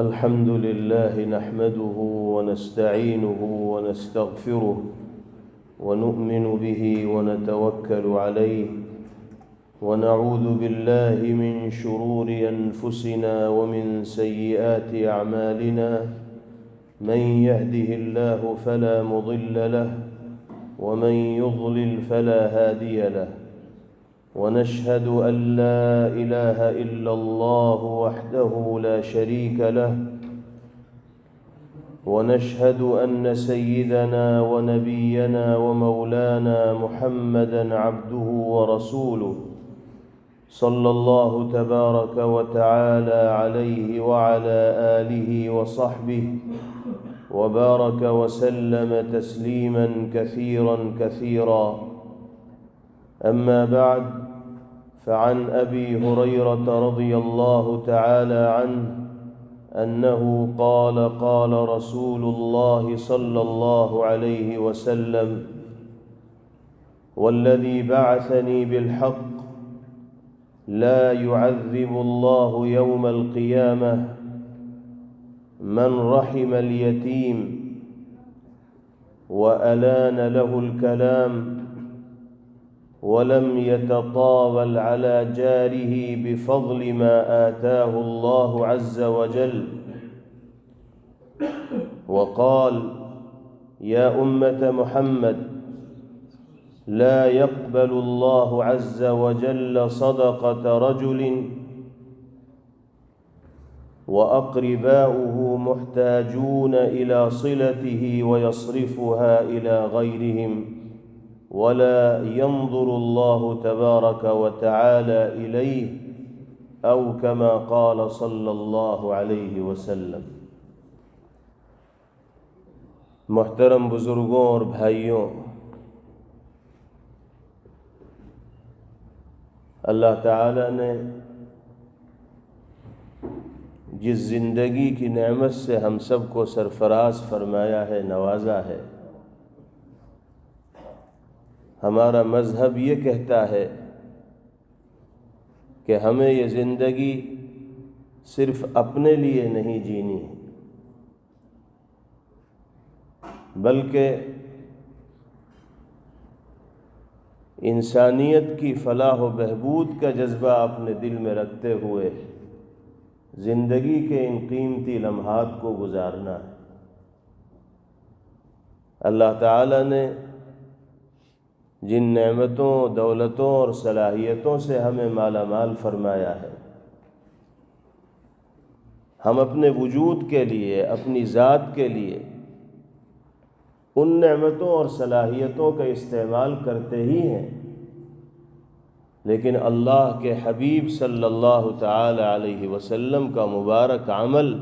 الحمد لله نحمده ونستعينه ونستغفره ونؤمن به ونتوكل عليه ونعوذ بالله من شرور أنفسنا ومن سيئات أعمالنا من يهده الله فلا مضل له ومن يضلل فلا هادي له ونشهد أن لا إله إلا الله وحده لا شريك له ونشهد أن سيدنا ونبينا ومولانا محمدًا عبده ورسوله صلى الله تبارك وتعالى عليه وعلى آله وصحبه وبارك وسلم تسليماً كثيراً أما بعد، فعن أبي هريرة رضي الله تعالى عنه أنه قال قال رسول الله صلى الله عليه وسلم: والذي بعثني بالحق لا يعذب الله يوم القيامة من رحم اليتيم وألان له الكلام ولم يتطاول على جاره بفضل ما آتاه الله عز وجل، وقال: يا أمة محمد، لا يقبل الله عز وجل صدقة رجل وأقرباؤه محتاجون إلى صلته ويصرفها إلى غيرهم، ولا ينظر الله تبارك وتعالى إليه، أو كما قال صلى الله عليه وسلم۔ محترم بزرگوں اور بھائیوں، اللہ تعالیٰ نے جس زندگی کی نعمت سے ہم سب کو سرفراز فرمایا ہے، نوازا ہے، ہمارا مذہب یہ کہتا ہے کہ ہمیں یہ زندگی صرف اپنے لیے نہیں جینی، بلکہ انسانیت کی فلاح و بہبود کا جذبہ اپنے دل میں رکھتے ہوئے زندگی کے ان قیمتی لمحات کو گزارنا ہے۔ اللہ تعالیٰ نے جن نعمتوں، دولتوں اور صلاحیتوں سے ہمیں مالا مال فرمایا ہے، ہم اپنے وجود کے لیے، اپنی ذات کے لیے ان نعمتوں اور صلاحیتوں کا استعمال کرتے ہی ہیں، لیکن اللہ کے حبیب صلی اللہ تعالی علیہ وسلم کا مبارک عمل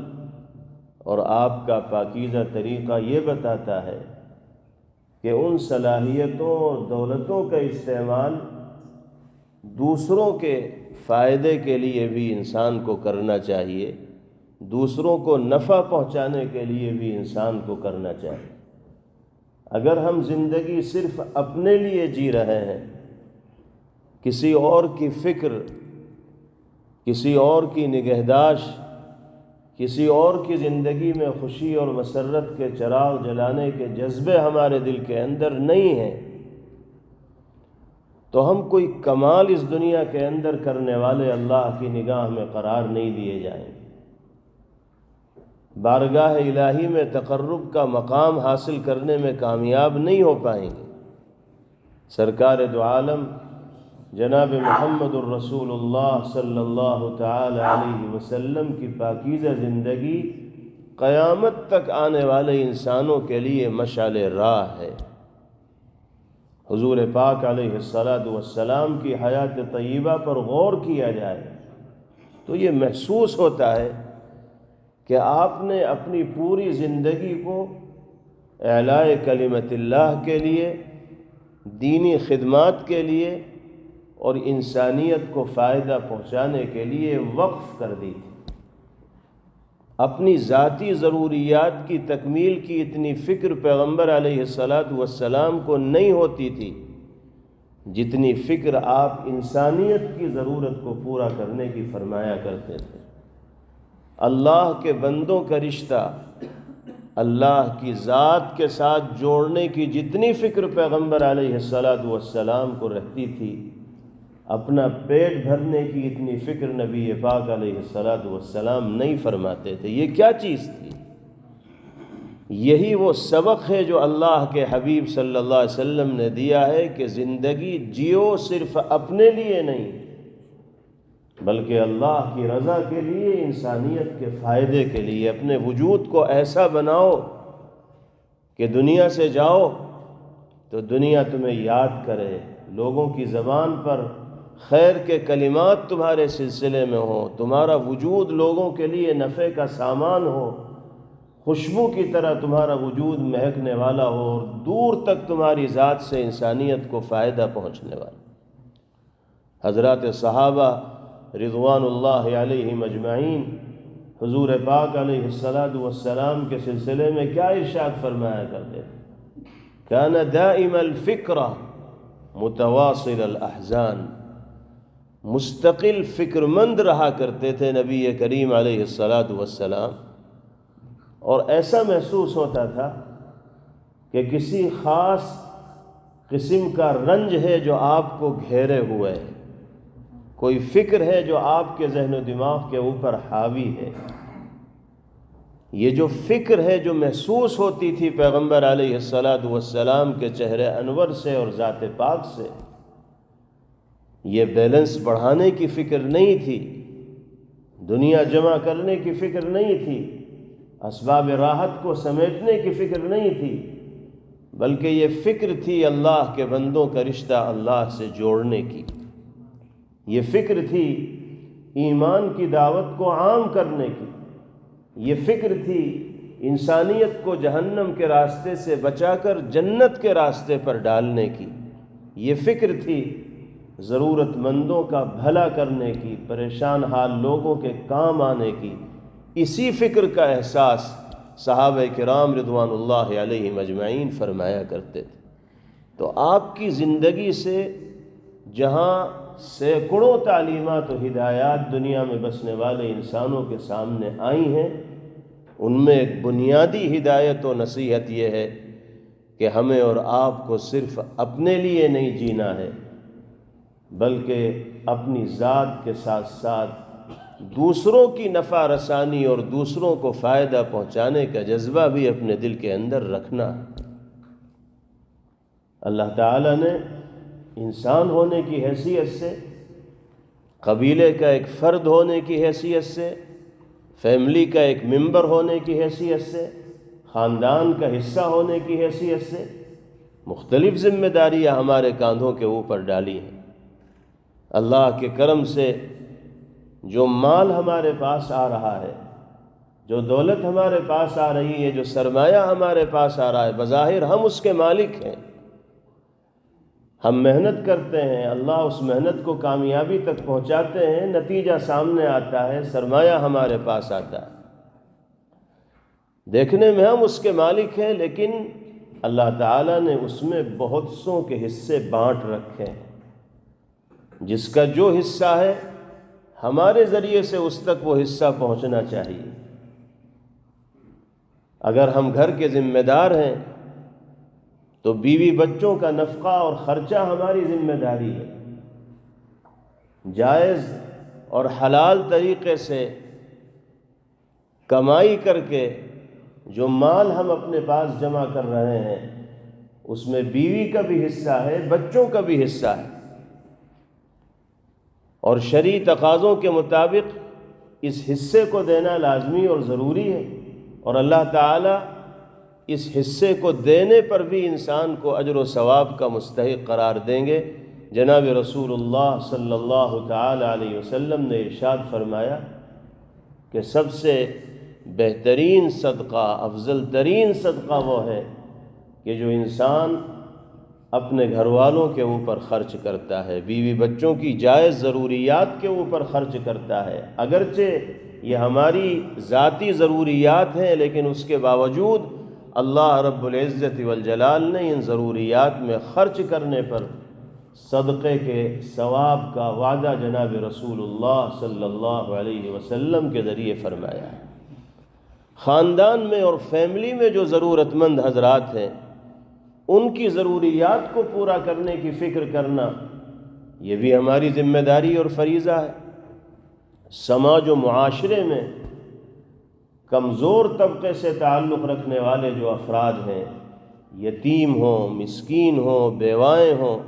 اور آپ کا پاکیزہ طریقہ یہ بتاتا ہے کہ ان صلاحیتوں اور دولتوں کا استعمال دوسروں کے فائدے کے لیے بھی انسان کو کرنا چاہیے، دوسروں کو نفع پہنچانے کے لیے بھی انسان کو کرنا چاہیے۔ اگر ہم زندگی صرف اپنے لیے جی رہے ہیں، کسی اور کی فکر، کسی اور کی نگہداشت، کسی اور کی زندگی میں خوشی اور مسرت کے چراغ جلانے کے جذبے ہمارے دل کے اندر نہیں ہیں، تو ہم کوئی کمال اس دنیا کے اندر کرنے والے اللہ کی نگاہ میں قرار نہیں دیے جائیں گے، بارگاہ الہی میں تقرب کا مقام حاصل کرنے میں کامیاب نہیں ہو پائیں گے۔ سرکار دو عالم جناب محمد الرسول اللہ صلی اللہ تعالی علیہ وسلم کی پاکیزہ زندگی قیامت تک آنے والے انسانوں کے لیے مشعل راہ ہے۔ حضور پاک علیہ السلام کی حیات طیبہ پر غور کیا جائے تو یہ محسوس ہوتا ہے کہ آپ نے اپنی پوری زندگی کو اعلاء کلمت اللہ کے لیے، دینی خدمات کے لیے اور انسانیت کو فائدہ پہنچانے کے لیے وقف کر دی تھی۔ اپنی ذاتی ضروریات کی تکمیل کی اتنی فکر پیغمبر علیہ السلام کو نہیں ہوتی تھی جتنی فکر آپ انسانیت کی ضرورت کو پورا کرنے کی فرمایا کرتے تھے۔ اللہ کے بندوں کا رشتہ اللہ کی ذات کے ساتھ جوڑنے کی جتنی فکر پیغمبر علیہ السلام کو رہتی تھی، اپنا پیٹ بھرنے کی اتنی فکر نبی پاک علیہ السلام نہیں فرماتے تھے۔ یہ کیا چیز تھی؟ یہی وہ سبق ہے جو اللہ کے حبیب صلی اللہ علیہ وسلم نے دیا ہے کہ زندگی جیو صرف اپنے لیے نہیں بلکہ اللہ کی رضا کے لیے، انسانیت کے فائدے کے لیے۔ اپنے وجود کو ایسا بناؤ کہ دنیا سے جاؤ تو دنیا تمہیں یاد کرے، لوگوں کی زبان پر خیر کے کلمات تمہارے سلسلے میں ہو، تمہارا وجود لوگوں کے لیے نفع کا سامان ہو، خوشبو کی طرح تمہارا وجود مہکنے والا ہو، اور دور تک تمہاری ذات سے انسانیت کو فائدہ پہنچنے والا۔ حضرات صحابہ رضوان اللہ علیہم اجمعین حضور پاک علیہ السلام کے سلسلے میں کیا ارشاد فرمایا کرتے تھے؟ کان دائم الفکر متواصل الاحزان، مستقل فکر مند رہا کرتے تھے نبی کریم علیہ السلام، اور ایسا محسوس ہوتا تھا کہ کسی خاص قسم کا رنج ہے جو آپ کو گھیرے ہوئے ہے، کوئی فکر ہے جو آپ کے ذہن و دماغ کے اوپر حاوی ہے۔ یہ جو فکر ہے جو محسوس ہوتی تھی پیغمبر علیہ السلام کے چہرے انور سے اور ذات پاک سے، یہ بیلنس بڑھانے کی فکر نہیں تھی، دنیا جمع کرنے کی فکر نہیں تھی، اسباب راحت کو سمیٹنے کی فکر نہیں تھی، بلکہ یہ فکر تھی اللہ کے بندوں کا رشتہ اللہ سے جوڑنے کی۔ یہ فکر تھی ایمان کی دعوت کو عام کرنے کی، یہ فکر تھی انسانیت کو جہنم کے راستے سے بچا کر جنت کے راستے پر ڈالنے کی، یہ فکر تھی ضرورت مندوں کا بھلا کرنے کی، پریشان حال لوگوں کے کام آنے کی۔ اسی فکر کا احساس صحابہ کرام رضوان اللہ علیہم اجمعین فرمایا کرتے تھے۔ تو آپ کی زندگی سے جہاں سینکڑوں تعلیمات و ہدایات دنیا میں بسنے والے انسانوں کے سامنے آئی ہیں، ان میں ایک بنیادی ہدایت و نصیحت یہ ہے کہ ہمیں اور آپ کو صرف اپنے لیے نہیں جینا ہے، بلکہ اپنی ذات کے ساتھ ساتھ دوسروں کی نفع رسانی اور دوسروں کو فائدہ پہنچانے کا جذبہ بھی اپنے دل کے اندر رکھنا۔ اللہ تعالیٰ نے انسان ہونے کی حیثیت سے، قبیلے کا ایک فرد ہونے کی حیثیت سے، فیملی کا ایک ممبر ہونے کی حیثیت سے، خاندان کا حصہ ہونے کی حیثیت سے مختلف ذمہ داریاں ہمارے کاندھوں کے اوپر ڈالی ہیں۔ اللہ کے کرم سے جو مال ہمارے پاس آ رہا ہے، جو دولت ہمارے پاس آ رہی ہے، جو سرمایہ ہمارے پاس آ رہا ہے، بظاہر ہم اس کے مالک ہیں، ہم محنت کرتے ہیں، اللہ اس محنت کو کامیابی تک پہنچاتے ہیں، نتیجہ سامنے آتا ہے، سرمایہ ہمارے پاس آتا ہے، دیکھنے میں ہم اس کے مالک ہیں، لیکن اللہ تعالیٰ نے اس میں بہت سوں کے حصے بانٹ رکھے ہیں۔ جس کا جو حصہ ہے ہمارے ذریعے سے اس تک وہ حصہ پہنچنا چاہیے۔ اگر ہم گھر کے ذمہ دار ہیں تو بیوی بچوں کا نفقہ اور خرچہ ہماری ذمہ داری ہے۔ جائز اور حلال طریقے سے کمائی کر کے جو مال ہم اپنے پاس جمع کر رہے ہیں، اس میں بیوی کا بھی حصہ ہے، بچوں کا بھی حصہ ہے، اور شرعی تقاضوں کے مطابق اس حصے کو دینا لازمی اور ضروری ہے، اور اللہ تعالیٰ اس حصے کو دینے پر بھی انسان کو اجر و ثواب کا مستحق قرار دیں گے۔ جناب رسول اللہ صلی اللہ تعالی علیہ وسلم نے ارشاد فرمایا کہ سب سے بہترین صدقہ، افضل ترین صدقہ وہ ہے کہ جو انسان اپنے گھر والوں کے اوپر خرچ کرتا ہے، بیوی بچوں کی جائز ضروریات کے اوپر خرچ کرتا ہے۔ اگرچہ یہ ہماری ذاتی ضروریات ہیں، لیکن اس کے باوجود اللہ رب العزت والجلال نے ان ضروریات میں خرچ کرنے پر صدقے کے ثواب کا وعدہ جناب رسول اللہ صلی اللہ علیہ وسلم کے ذریعے فرمایا ہے۔ خاندان میں اور فیملی میں جو ضرورت مند حضرات ہیں ان کی ضروریات کو پورا کرنے کی فکر کرنا، یہ بھی ہماری ذمہ داری اور فریضہ ہے۔ سماج و معاشرے میں کمزور طبقے سے تعلق رکھنے والے جو افراد ہیں، یتیم ہوں، مسکین ہوں، بیوائیں ہوں،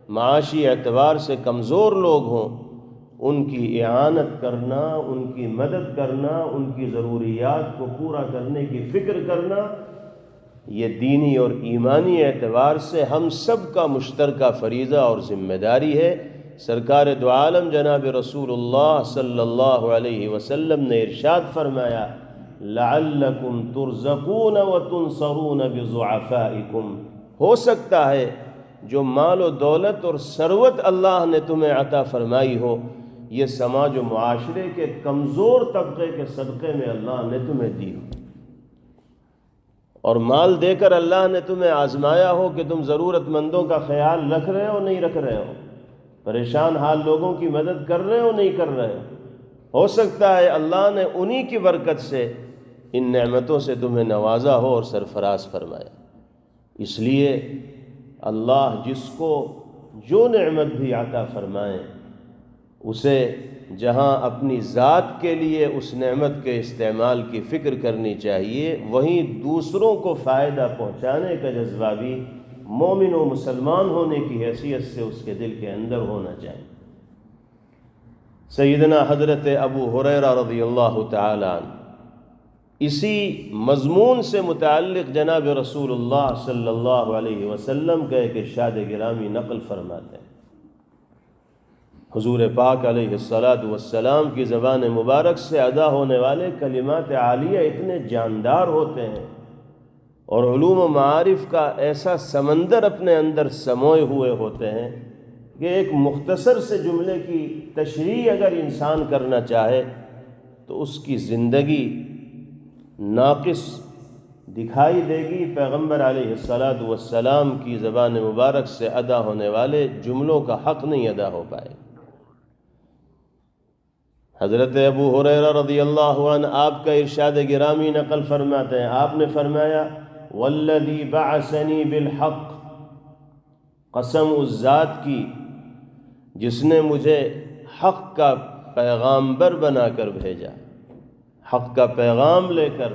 معاشی اعتبار سے کمزور لوگ ہوں، ان کی اعانت کرنا، ان کی مدد کرنا، ان کی ضروریات کو پورا کرنے کی فکر کرنا، یہ دینی اور ایمانی اعتبار سے ہم سب کا مشترکہ فریضہ اور ذمہ داری ہے۔ سرکار دو عالم جناب رسول اللہ صلی اللہ علیہ وسلم نے ارشاد فرمایا، لعلکم ترزقون وتنصرون بضعفائکم، ہو سکتا ہے جو مال و دولت اور ثروت اللہ نے تمہیں عطا فرمائی ہو، یہ سماج و معاشرے کے کمزور طبقے کے صدقے میں اللہ نے تمہیں دی ہو، اور مال دے کر اللہ نے تمہیں آزمایا ہو کہ تم ضرورت مندوں کا خیال رکھ رہے ہو نہیں رکھ رہے ہو، پریشان حال لوگوں کی مدد کر رہے ہو نہیں کر رہے ہو سکتا ہے اللہ نے انہی کی برکت سے ان نعمتوں سے تمہیں نوازا ہو اور سرفراز فرمایا۔ اس لیے اللہ جس کو جو نعمت بھی عطا فرمائے، اسے جہاں اپنی ذات کے لیے اس نعمت کے استعمال کی فکر کرنی چاہیے، وہیں دوسروں کو فائدہ پہنچانے کا جذبہ بھی مومن و مسلمان ہونے کی حیثیت سے اس کے دل کے اندر ہونا چاہیے۔ سیدنا حضرت ابو ہریرہ رضی اللہ تعالی عنہ اسی مضمون سے متعلق جناب رسول اللہ صلی اللہ علیہ وسلم کا ایک ارشاد گرامی نقل فرماتے ہیں۔ حضور پاک علیہ السلام کی زبان مبارک سے ادا ہونے والے کلمات عالیہ اتنے جاندار ہوتے ہیں اور علوم و معارف کا ایسا سمندر اپنے اندر سموئے ہوئے ہوتے ہیں کہ ایک مختصر سے جملے کی تشریح اگر انسان کرنا چاہے تو اس کی زندگی ناقص دکھائی دے گی، پیغمبر علیہ السلام کی زبان مبارک سے ادا ہونے والے جملوں کا حق نہیں ادا ہو پائے۔ حضرت ابو ہریرہ رضی اللہ عنہ آپ کا ارشاد گرامی نقل فرماتے ہیں، آپ نے فرمایا، والذی بعثنی بالحق، قسم اس ذات کی جس نے مجھے حق کا پیغامبر بنا کر بھیجا، حق کا پیغام لے کر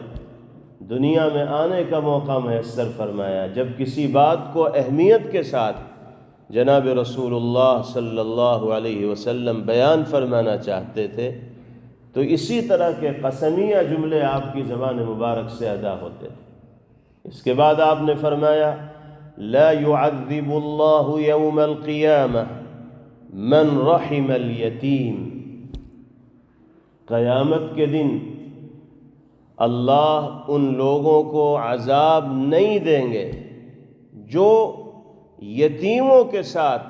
دنیا میں آنے کا موقع میسر فرمایا۔ جب کسی بات کو اہمیت کے ساتھ جناب رسول اللہ صلی اللہ علیہ وسلم بیان فرمانا چاہتے تھے تو اسی طرح کے قسمیہ جملے آپ کی زبان مبارک سے ادا ہوتے تھے۔ اس کے بعد آپ نے فرمایا، لا يعذب اللہ یوم القیامہ من رحم الیتیم، قیامت کے دن اللہ ان لوگوں کو عذاب نہیں دیں گے جو یتیموں کے ساتھ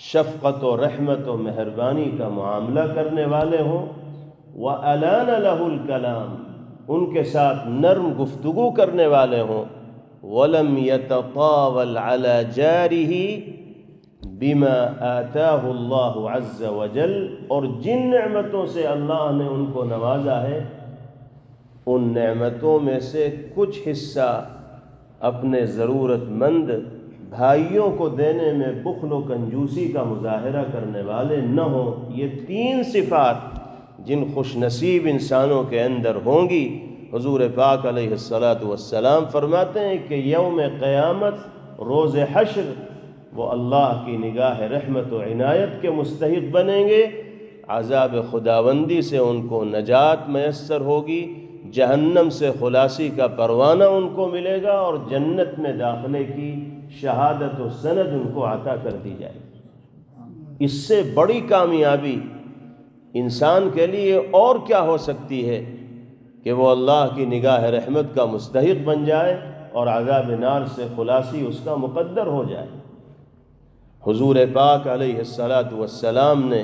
شفقت و رحمت و مہربانی کا معاملہ کرنے والے ہوں، وَأَلَانَ لَهُ الْكَلَامِ، ان کے ساتھ نرم گفتگو کرنے والے ہوں، وَلَمْ يَتَطَاوَلْ عَلَى جَارِهِ بِمَا آتَاهُ اللَّهُ عَزَّ وَجَلَّ، اور جن نعمتوں سے اللہ نے ان کو نوازا ہے ان نعمتوں میں سے کچھ حصہ اپنے ضرورت مند بھائیوں کو دینے میں بخل و کنجوسی کا مظاہرہ کرنے والے نہ ہوں۔ یہ تین صفات جن خوش نصیب انسانوں کے اندر ہوں گی، حضور پاک علیہ السلام فرماتے ہیں کہ یوم قیامت، روز حشر، وہ اللہ کی نگاہ رحمت و عنایت کے مستحق بنیں گے، عذاب خداوندی سے ان کو نجات میسر ہوگی، جہنم سے خلاصی کا پروانہ ان کو ملے گا، اور جنت میں داخلے کی شہادت و سند ان کو عطا کر دی جائے گی۔ اس سے بڑی کامیابی انسان کے لیے اور کیا ہو سکتی ہے کہ وہ اللہ کی نگاہ رحمت کا مستحق بن جائے اور عذاب نار سے خلاصی اس کا مقدر ہو جائے۔ حضور پاک علیہ السلام نے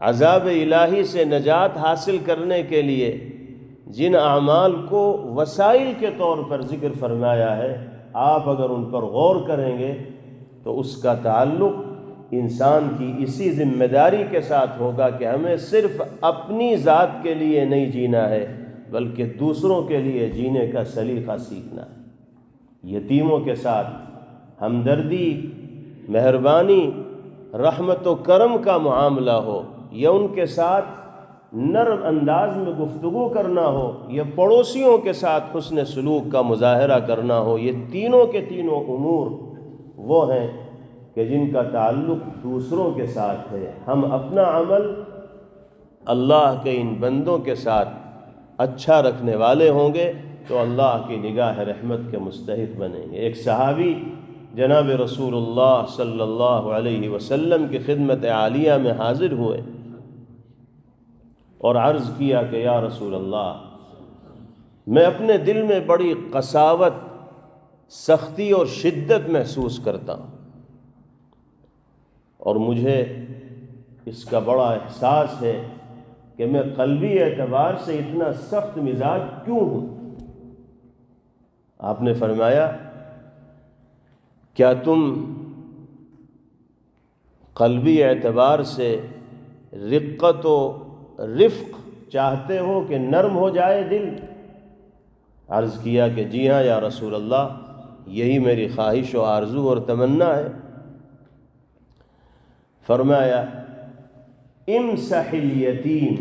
عذاب الہی سے نجات حاصل کرنے کے لیے جن اعمال کو وسائل کے طور پر ذکر فرمایا ہے، آپ اگر ان پر غور کریں گے تو اس کا تعلق انسان کی اسی ذمہ داری کے ساتھ ہوگا کہ ہمیں صرف اپنی ذات کے لیے نہیں جینا ہے بلکہ دوسروں کے لیے جینے کا سلیقہ سیکھنا ہے۔ یتیموں کے ساتھ ہمدردی، مہربانی، رحمت و کرم کا معاملہ ہو، یا ان کے ساتھ نرم انداز میں گفتگو کرنا ہو، یا پڑوسیوں کے ساتھ حسن سلوک کا مظاہرہ کرنا ہو، یہ تینوں کے تینوں امور وہ ہیں کہ جن کا تعلق دوسروں کے ساتھ ہے۔ ہم اپنا عمل اللہ کے ان بندوں کے ساتھ اچھا رکھنے والے ہوں گے تو اللہ کی نگاہ رحمت کے مستحق بنیں گے۔ ایک صحابی جناب رسول اللہ صلی اللہ علیہ وسلم کی خدمت عالیہ میں حاضر ہوئے اور عرض کیا کہ یا رسول اللہ، میں اپنے دل میں بڑی قساوت، سختی اور شدت محسوس کرتا ہوں، اور مجھے اس کا بڑا احساس ہے کہ میں قلبی اعتبار سے اتنا سخت مزاج کیوں ہوں؟ آپ نے فرمایا، کیا تم قلبی اعتبار سے رقت و رفق چاہتے ہو کہ نرم ہو جائے دل؟ عرض کیا کہ جی ہاں یا رسول اللہ، یہی میری خواہش و آرزو اور تمنا ہے۔ فرمایا، امسح الیتیم،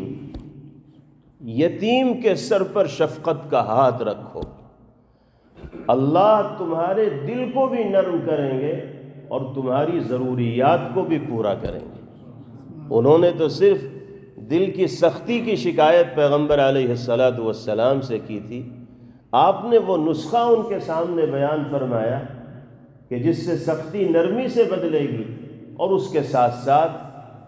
یتیم کے سر پر شفقت کا ہاتھ رکھو، اللہ تمہارے دل کو بھی نرم کریں گے اور تمہاری ضروریات کو بھی پورا کریں گے۔ انہوں نے تو صرف دل کی سختی کی شکایت پیغمبر علیہ السلام سے کی تھی، آپ نے وہ نسخہ ان کے سامنے بیان فرمایا کہ جس سے سختی نرمی سے بدلے گی، اور اس کے ساتھ ساتھ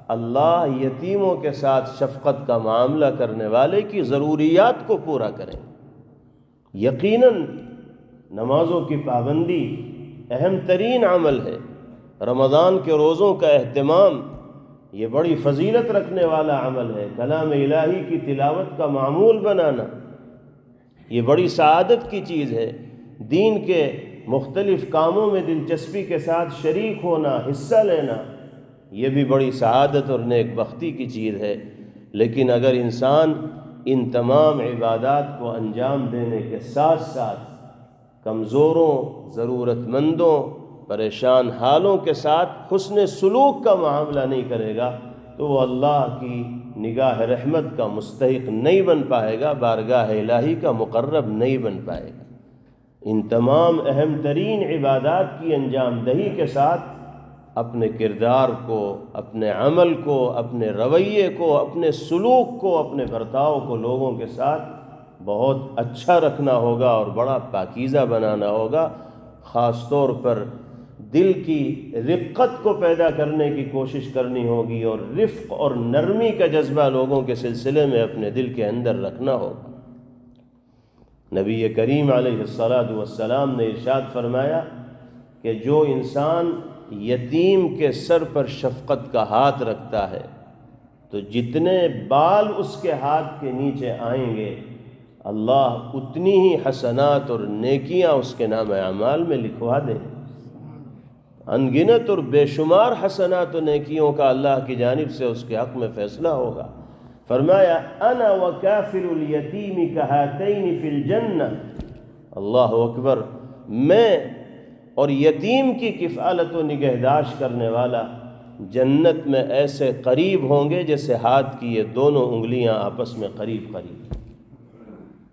اللہ یتیموں کے ساتھ شفقت کا معاملہ کرنے والے کی ضروریات کو پورا کریں۔ یقیناً نمازوں کی پابندی اہم ترین عمل ہے، رمضان کے روزوں کا اہتمام یہ بڑی فضیلت رکھنے والا عمل ہے، کلام الہی کی تلاوت کا معمول بنانا یہ بڑی سعادت کی چیز ہے، دین کے مختلف کاموں میں دلچسپی کے ساتھ شریک ہونا، حصہ لینا، یہ بھی بڑی سعادت اور نیک بختی کی چیز ہے۔ لیکن اگر انسان ان تمام عبادات کو انجام دینے کے ساتھ ساتھ کمزوروں، ضرورت مندوں، پریشان حالوں کے ساتھ حسن سلوک کا معاملہ نہیں کرے گا تو وہ اللہ کی نگاہ رحمت کا مستحق نہیں بن پائے گا، بارگاہ الہی کا مقرب نہیں بن پائے گا۔ ان تمام اہم ترین عبادات کی انجام دہی کے ساتھ اپنے کردار کو، اپنے عمل کو، اپنے رویے کو، اپنے سلوک کو، اپنے برتاؤ کو لوگوں کے ساتھ بہت اچھا رکھنا ہوگا اور بڑا پاکیزہ بنانا ہوگا۔ خاص طور پر دل کی رقت کو پیدا کرنے کی کوشش کرنی ہوگی اور رفق اور نرمی کا جذبہ لوگوں کے سلسلے میں اپنے دل کے اندر رکھنا ہوگا۔ نبی کریم علیہ السلام نے ارشاد فرمایا کہ جو انسان یتیم کے سر پر شفقت کا ہاتھ رکھتا ہے تو جتنے بال اس کے ہاتھ کے نیچے آئیں گے اللہ اتنی ہی حسنات اور نیکیاں اس کے نام اعمال میں لکھوا دیں۔ انگنت اور بے شمار حسنات و نیکیوں کا اللہ کی جانب سے اس کے حق میں فیصلہ ہوگا۔ فرمایا انا وکافل الیتیم کہاتین فی الجنہ، اللہ اکبر، میں اور یتیم کی کفالت و نگہداشت کرنے والا جنت میں ایسے قریب ہوں گے جیسے ہاتھ کی یہ دونوں انگلیاں آپس میں قریب قریب۔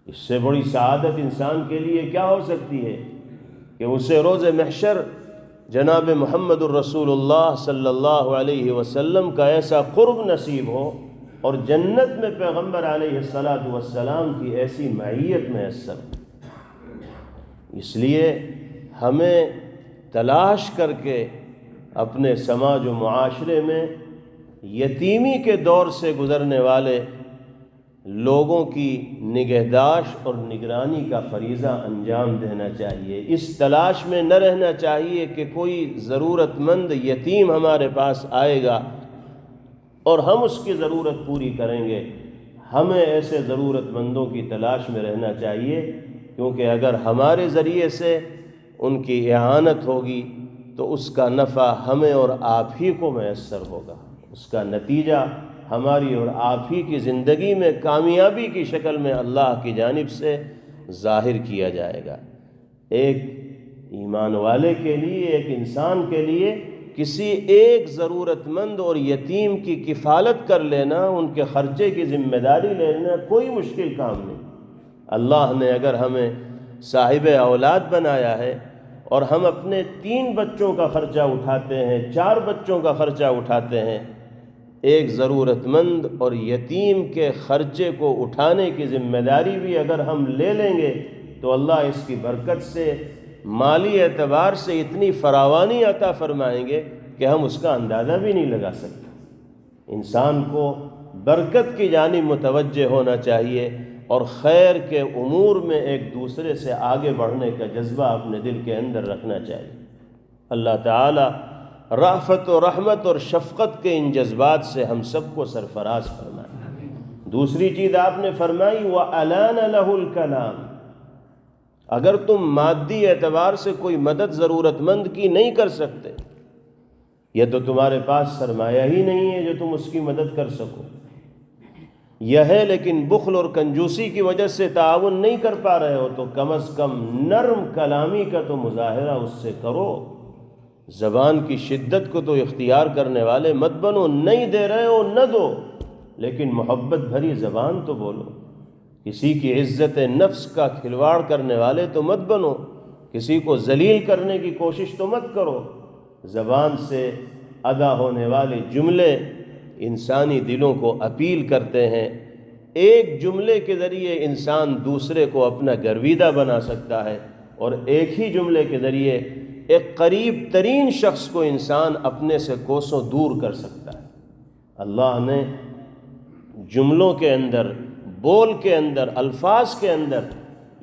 اس سے بڑی سعادت انسان کے لیے کیا ہو سکتی ہے کہ اسے روز محشر جناب محمد الرسول اللہ صلی اللہ علیہ وسلم کا ایسا قرب نصیب ہو اور جنت میں پیغمبر علیہ السلام کی ایسی معیت میسر ہو۔ اس لیے ہمیں تلاش کر کے اپنے سماج و معاشرے میں یتیمی کے دور سے گزرنے والے لوگوں کی نگہداشت اور نگرانی کا فریضہ انجام دینا چاہیے۔ اس تلاش میں نہ رہنا چاہیے کہ کوئی ضرورت مند یتیم ہمارے پاس آئے گا اور ہم اس کی ضرورت پوری کریں گے۔ ہمیں ایسے ضرورت مندوں کی تلاش میں رہنا چاہیے، کیونکہ اگر ہمارے ذریعے سے ان کی اعانت ہوگی تو اس کا نفع ہمیں اور آپ ہی کو میسر ہوگا، اس کا نتیجہ ہماری اور آپ ہی کی زندگی میں کامیابی کی شکل میں اللہ کی جانب سے ظاہر کیا جائے گا۔ ایک ایمان والے کے لیے، ایک انسان کے لیے کسی ایک ضرورت مند اور یتیم کی کفالت کر لینا، ان کے خرچے کی ذمہ داری لینا کوئی مشکل کام نہیں۔ اللہ نے اگر ہمیں صاحب اولاد بنایا ہے اور ہم اپنے 3 بچوں کا خرچہ اٹھاتے ہیں، 4 بچوں کا خرچہ اٹھاتے ہیں، ایک ضرورت مند اور یتیم کے خرچے کو اٹھانے کی ذمہ داری بھی اگر ہم لے لیں گے تو اللہ اس کی برکت سے مالی اعتبار سے اتنی فراوانی عطا فرمائیں گے کہ ہم اس کا اندازہ بھی نہیں لگا سکتے۔ انسان کو برکت کی جانب متوجہ ہونا چاہیے اور خیر کے امور میں ایک دوسرے سے آگے بڑھنے کا جذبہ اپنے دل کے اندر رکھنا چاہیے۔ اللہ تعالی رأفت و رحمت اور شفقت کے ان جذبات سے ہم سب کو سرفراز فرمائے۔ دوسری چیز آپ نے فرمائی وَأَلَانَ لَهُ الْكَلَامِ، اگر تم مادی اعتبار سے کوئی مدد ضرورت مند کی نہیں کر سکتے، یہ تو تمہارے پاس سرمایہ ہی نہیں ہے جو تم اس کی مدد کر سکو، یہ ہے لیکن بخل اور کنجوسی کی وجہ سے تعاون نہیں کر پا رہے ہو، تو کم از کم نرم کلامی کا تو مظاہرہ اس سے کرو۔ زبان کی شدت کو تو اختیار کرنے والے مت بنو، نہیں دے رہے ہو نہ دو، لیکن محبت بھری زبان تو بولو۔ کسی کی عزت نفس کا کھلواڑ کرنے والے تو مت بنو، کسی کو ذلیل کرنے کی کوشش تو مت کرو۔ زبان سے ادا ہونے والے جملے انسانی دلوں کو اپیل کرتے ہیں۔ ایک جملے کے ذریعے انسان دوسرے کو اپنا گرویدہ بنا سکتا ہے، اور ایک ہی جملے کے ذریعے ایک قریب ترین شخص کو انسان اپنے سے کوسوں دور کر سکتا ہے۔ اللہ نے جملوں کے اندر، بول کے اندر، الفاظ کے اندر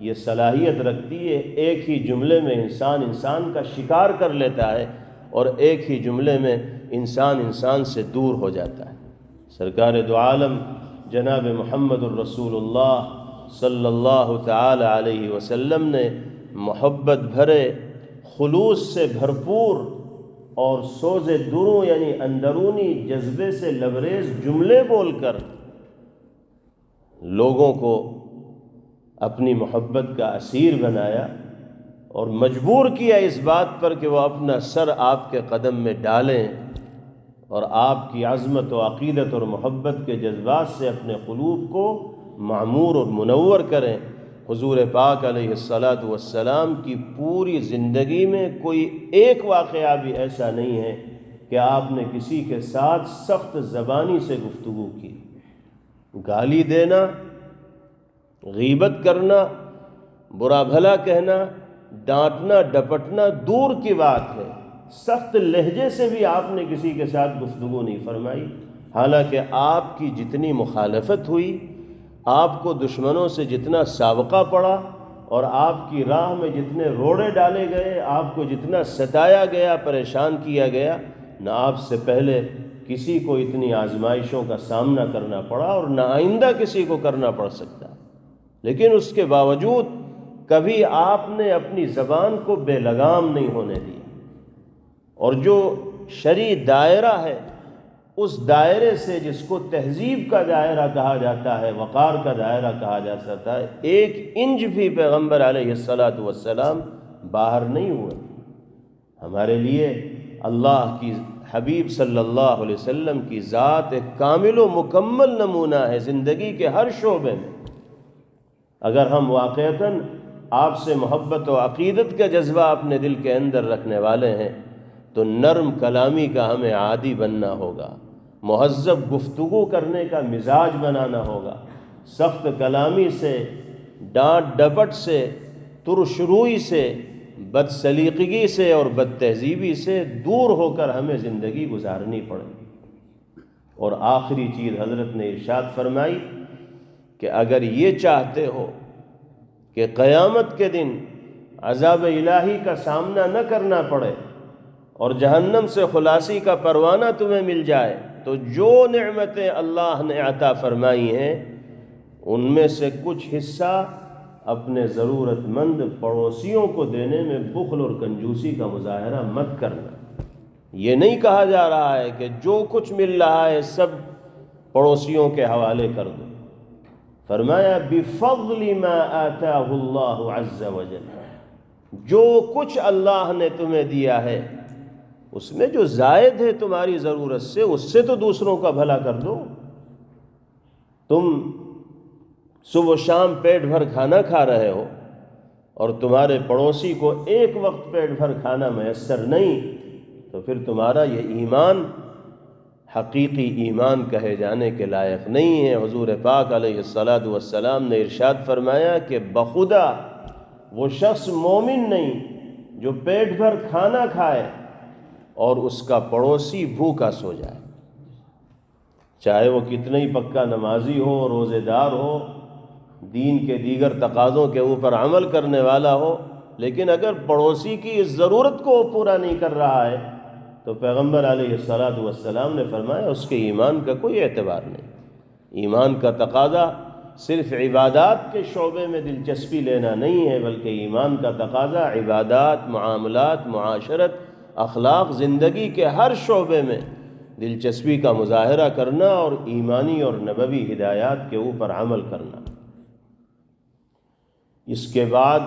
یہ صلاحیت رکھتی ہے، ایک ہی جملے میں انسان کا شکار کر لیتا ہے، اور ایک ہی جملے میں انسان سے دور ہو جاتا ہے۔ سرکار دو عالم جناب محمد الرسول اللہ صلی اللہ تعالی علیہ وسلم نے محبت بھرے، خلوص سے بھرپور اور سوز دروں یعنی اندرونی جذبے سے لبریز جملے بول کر لوگوں کو اپنی محبت کا اسیر بنایا اور مجبور کیا اس بات پر کہ وہ اپنا سر آپ کے قدم میں ڈالیں اور آپ کی عظمت و عقیدت اور محبت کے جذبات سے اپنے قلوب کو معمور اور منور کریں۔ حضور پاک علیہ السلام کی پوری زندگی میں کوئی ایک واقعہ بھی ایسا نہیں ہے کہ آپ نے کسی کے ساتھ سخت زبانی سے گفتگو کی۔ گالی دینا، غیبت کرنا، برا بھلا کہنا، ڈانٹنا ڈپٹنا دور کی بات ہے، سخت لہجے سے بھی آپ نے کسی کے ساتھ گفتگو نہیں فرمائی۔ حالانکہ آپ کی جتنی مخالفت ہوئی، آپ کو دشمنوں سے جتنا سابقہ پڑا، اور آپ کی راہ میں جتنے روڑے ڈالے گئے، آپ کو جتنا ستایا گیا، پریشان کیا گیا، نہ آپ سے پہلے کسی کو اتنی آزمائشوں کا سامنا کرنا پڑا اور نہ آئندہ کسی کو کرنا پڑ سکتا، لیکن اس کے باوجود کبھی آپ نے اپنی زبان کو بے لگام نہیں ہونے دیا، اور جو شرعی دائرہ ہے اس دائرے سے، جس کو تہذیب کا دائرہ کہا جاتا ہے، وقار کا دائرہ کہا جا سکتا ہے، 1 انچ بھی پیغمبر علیہ السلام باہر نہیں ہوئے۔ ہمارے لیے اللہ کی حبیب صلی اللہ علیہ وسلم کی ذات ایک کامل و مکمل نمونہ ہے زندگی کے ہر شعبے میں۔ اگر ہم واقعتاً آپ سے محبت و عقیدت کا جذبہ اپنے دل کے اندر رکھنے والے ہیں تو نرم کلامی کا ہمیں عادی بننا ہوگا، مہذب گفتگو کرنے کا مزاج بنانا ہوگا، سخت کلامی سے، ڈانٹ ڈپٹ سے، ترش روئی سے، بد سلیقگی سے اور بد تہذیبی سے دور ہو کر ہمیں زندگی گزارنی پڑے گی۔ اور آخری چیز حضرت نے ارشاد فرمائی کہ اگر یہ چاہتے ہو کہ قیامت کے دن عذاب الہی کا سامنا نہ کرنا پڑے اور جہنم سے خلاصی کا پروانہ تمہیں مل جائے، تو جو نعمتیں اللہ نے عطا فرمائی ہیں ان میں سے کچھ حصہ اپنے ضرورت مند پڑوسیوں کو دینے میں بخل اور کنجوسی کا مظاہرہ مت کرنا۔ یہ نہیں کہا جا رہا ہے کہ جو کچھ مل رہا ہے سب پڑوسیوں کے حوالے کر دو۔ فرمایا بفضل ما آتاہ اللہ عز وجل، جو کچھ اللہ نے تمہیں دیا ہے اس میں جو زائد ہے تمہاری ضرورت سے، اس سے تو دوسروں کا بھلا کر دو۔ تم صبح و شام پیٹ بھر کھانا کھا رہے ہو اور تمہارے پڑوسی کو ایک وقت پیٹ بھر کھانا میسر نہیں، تو پھر تمہارا یہ ایمان حقیقی ایمان کہے جانے کے لائق نہیں ہے۔ حضور پاک علیہ السلام نے ارشاد فرمایا کہ بخدا وہ شخص مومن نہیں جو پیٹ بھر کھانا کھائے اور اس کا پڑوسی بھوکا سو جائے، چاہے وہ کتنا ہی پکا نمازی ہو، روزے دار ہو، دین کے دیگر تقاضوں کے اوپر عمل کرنے والا ہو، لیکن اگر پڑوسی کی اس ضرورت کو وہ پورا نہیں کر رہا ہے تو پیغمبر علیہ السلام نے فرمایا اس کے ایمان کا کوئی اعتبار نہیں۔ ایمان کا تقاضا صرف عبادات کے شعبے میں دلچسپی لینا نہیں ہے، بلکہ ایمان کا تقاضا عبادات، معاملات، معاشرت، اخلاق، زندگی کے ہر شعبے میں دلچسپی کا مظاہرہ کرنا اور ایمانی اور نبوی ہدایات کے اوپر عمل کرنا۔ اس کے بعد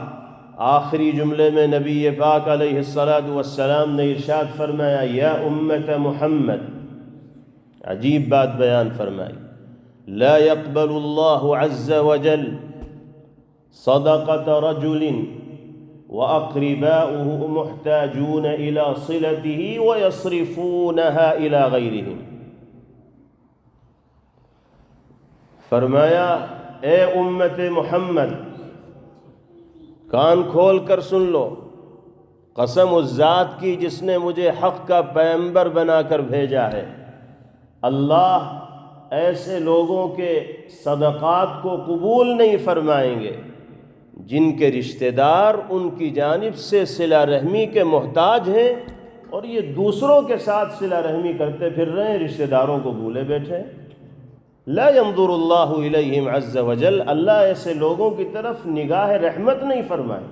آخری جملے میں نبی پاک علیہ السلام نے ارشاد فرمایا یا امت محمد، عجیب بات بیان فرمائی، لا يقبل الله عز وجل صدقة رجل وأقرباؤه محتاجون إلى صلته ويصرفونها إلى غيرهم۔ فرمایا اے امت محمد، کان کھول کر سن لو، قسم اس ذات کی جس نے مجھے حق کا پیغمبر بنا کر بھیجا ہے، اللہ ایسے لوگوں کے صدقات کو قبول نہیں فرمائیں گے جن کے رشتہ دار ان کی جانب سے صلہ رحمی کے محتاج ہیں اور یہ دوسروں کے ساتھ صلہ رحمی کرتے پھر رہے ہیں، رشتہ داروں کو بھولے بیٹھے۔ لا ينظر اللہ الیہم عز وجل، اللہ ایسے لوگوں کی طرف نگاہ رحمت نہیں فرمائے۔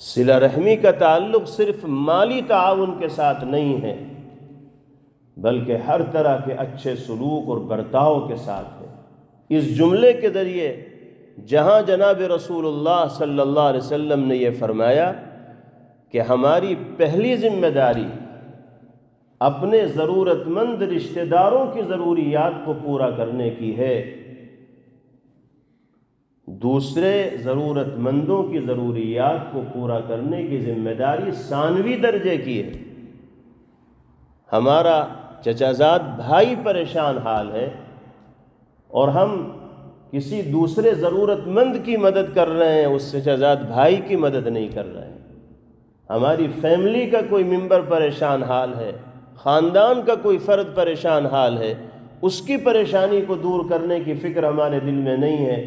صلہ رحمی کا تعلق صرف مالی تعاون کے ساتھ نہیں ہے، بلکہ ہر طرح کے اچھے سلوک اور برتاؤ کے ساتھ ہے۔ اس جملے کے ذریعے جہاں جناب رسول اللہ صلی اللہ علیہ وسلم نے یہ فرمایا کہ ہماری پہلی ذمہ داری اپنے ضرورت مند رشتہ داروں کی ضروریات کو پورا کرنے کی ہے، دوسرے ضرورت مندوں کی ضروریات کو پورا کرنے کی ذمہ داری ثانوی درجے کی ہے۔ ہمارا چچا زاد بھائی پریشان حال ہے اور ہم کسی دوسرے ضرورت مند کی مدد کر رہے ہیں، اس چچا زاد بھائی کی مدد نہیں کر رہے ہیں۔ ہماری فیملی کا کوئی ممبر پریشان حال ہے، خاندان کا کوئی فرد پریشان حال ہے، اس کی پریشانی کو دور کرنے کی فکر ہمارے دل میں نہیں ہے،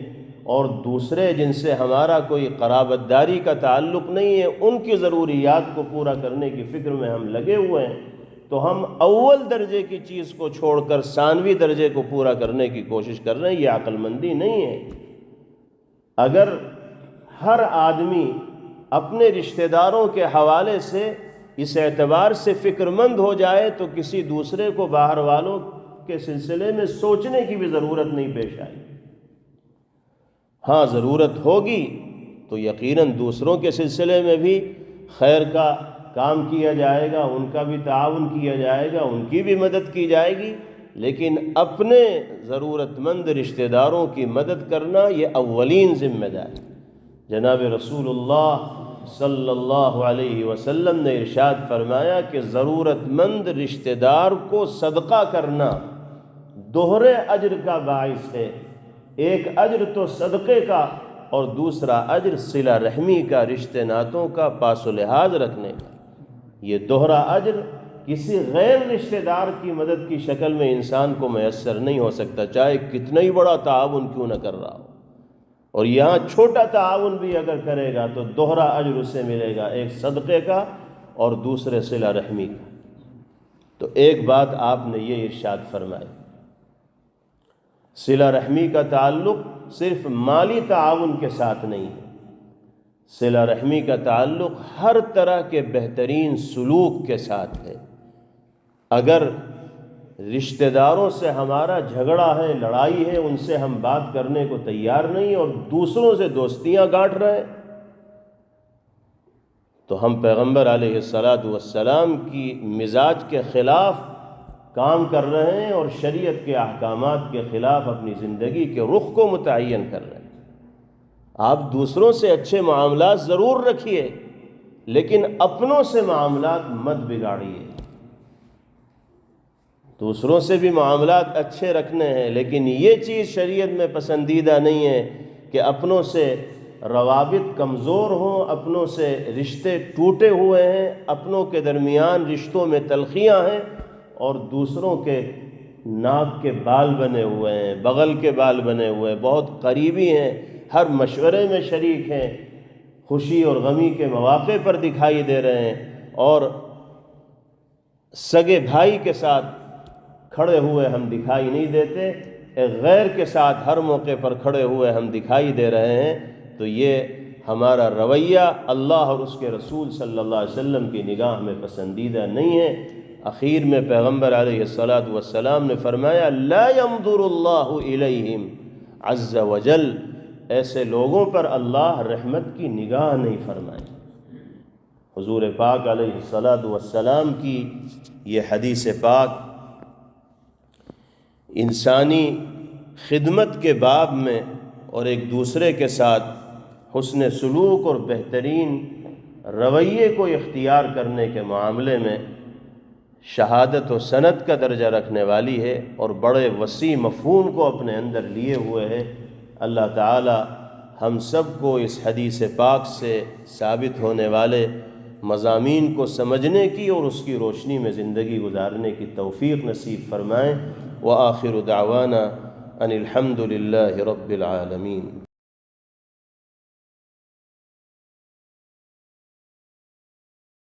اور دوسرے جن سے ہمارا کوئی قرابت داری کا تعلق نہیں ہے ان کی ضروریات کو پورا کرنے کی فکر میں ہم لگے ہوئے ہیں، تو ہم اول درجے کی چیز کو چھوڑ کر ثانوی درجے کو پورا کرنے کی کوشش کر رہے ہیں۔ یہ عقل مندی نہیں ہے۔ اگر ہر آدمی اپنے رشتہ داروں کے حوالے سے اس اعتبار سے فکر مند ہو جائے تو کسی دوسرے کو باہر والوں کے سلسلے میں سوچنے کی بھی ضرورت نہیں پیش آئی۔ ہاں ضرورت ہوگی تو یقیناً دوسروں کے سلسلے میں بھی خیر کا کام کیا جائے گا، ان کا بھی تعاون کیا جائے گا، ان کی بھی مدد کی جائے گی، لیکن اپنے ضرورت مند رشتہ داروں کی مدد کرنا یہ اولین ذمہ داری۔ جناب رسول اللہ صلی اللہ علیہ وسلم نے ارشاد فرمایا کہ ضرورت مند رشتہ دار کو صدقہ کرنا دوہرے اجر کا باعث ہے، ایک اجر تو صدقے کا اور دوسرا اجر صلہ رحمی کا، رشتہ ناتوں کا پاس و لحاظ رکھنے کا۔ یہ دوہرا اجر کسی غیر رشتہ دار کی مدد کی شکل میں انسان کو میسر نہیں ہو سکتا، چاہے کتنا ہی بڑا تعاون کیوں نہ کر رہا ہو، اور یہاں چھوٹا تعاون بھی اگر کرے گا تو دوہرا اجر اسے ملے گا، ایک صدقے کا اور دوسرے صلہ رحمی کا۔ تو ایک بات آپ نے یہ ارشاد فرمائی، صلہ رحمی کا تعلق صرف مالی تعاون کے ساتھ نہیں ہے، صلہ رحمی کا تعلق ہر طرح کے بہترین سلوک کے ساتھ ہے۔ اگر رشتہ داروں سے ہمارا جھگڑا ہے، لڑائی ہے، ان سے ہم بات کرنے کو تیار نہیں اور دوسروں سے دوستیاں گانٹھ رہے ہیں، تو ہم پیغمبر علیہ السلام کی مزاج کے خلاف کام کر رہے ہیں اور شریعت کے احکامات کے خلاف اپنی زندگی کے رخ کو متعین کر رہے ہیں۔ آپ دوسروں سے اچھے معاملات ضرور رکھیے، لیکن اپنوں سے معاملات مت بگاڑیے۔ دوسروں سے بھی معاملات اچھے رکھنے ہیں، لیکن یہ چیز شریعت میں پسندیدہ نہیں ہے کہ اپنوں سے روابط کمزور ہوں، اپنوں سے رشتے ٹوٹے ہوئے ہیں، اپنوں کے درمیان رشتوں میں تلخیاں ہیں اور دوسروں کے ناک کے بال بنے ہوئے ہیں، بغل کے بال بنے ہوئے ہیں، بہت قریبی ہیں، ہر مشورے میں شریک ہیں، خوشی اور غمی کے مواقع پر دکھائی دے رہے ہیں، اور سگے بھائی کے ساتھ کھڑے ہوئے ہم دکھائی نہیں دیتے، ایک غیر کے ساتھ ہر موقع پر کھڑے ہوئے ہم دکھائی دے رہے ہیں، تو یہ ہمارا رویہ اللہ اور اس کے رسول صلی اللہ علیہ وسلم کی نگاہ میں پسندیدہ نہیں ہے۔ اخیر میں پیغمبر علیہ السلام نے فرمایا لا ينظر اللہ الیہم عز وجل، ایسے لوگوں پر اللہ رحمت کی نگاہ نہیں فرمائے۔ حضور پاک علیہ السلام کی یہ حدیث پاک انسانی خدمت کے باب میں اور ایک دوسرے کے ساتھ حسن سلوک اور بہترین رویے کو اختیار کرنے کے معاملے میں شہادت و سند کا درجہ رکھنے والی ہے اور بڑے وسیع مفہوم کو اپنے اندر لیے ہوئے ہے۔ اللہ تعالی ہم سب کو اس حدیث پاک سے ثابت ہونے والے مضامین کو سمجھنے کی اور اس کی روشنی میں زندگی گزارنے کی توفیق نصیب فرمائیں۔ وآخر دعوانا ان الحمد للہ رب العالمین۔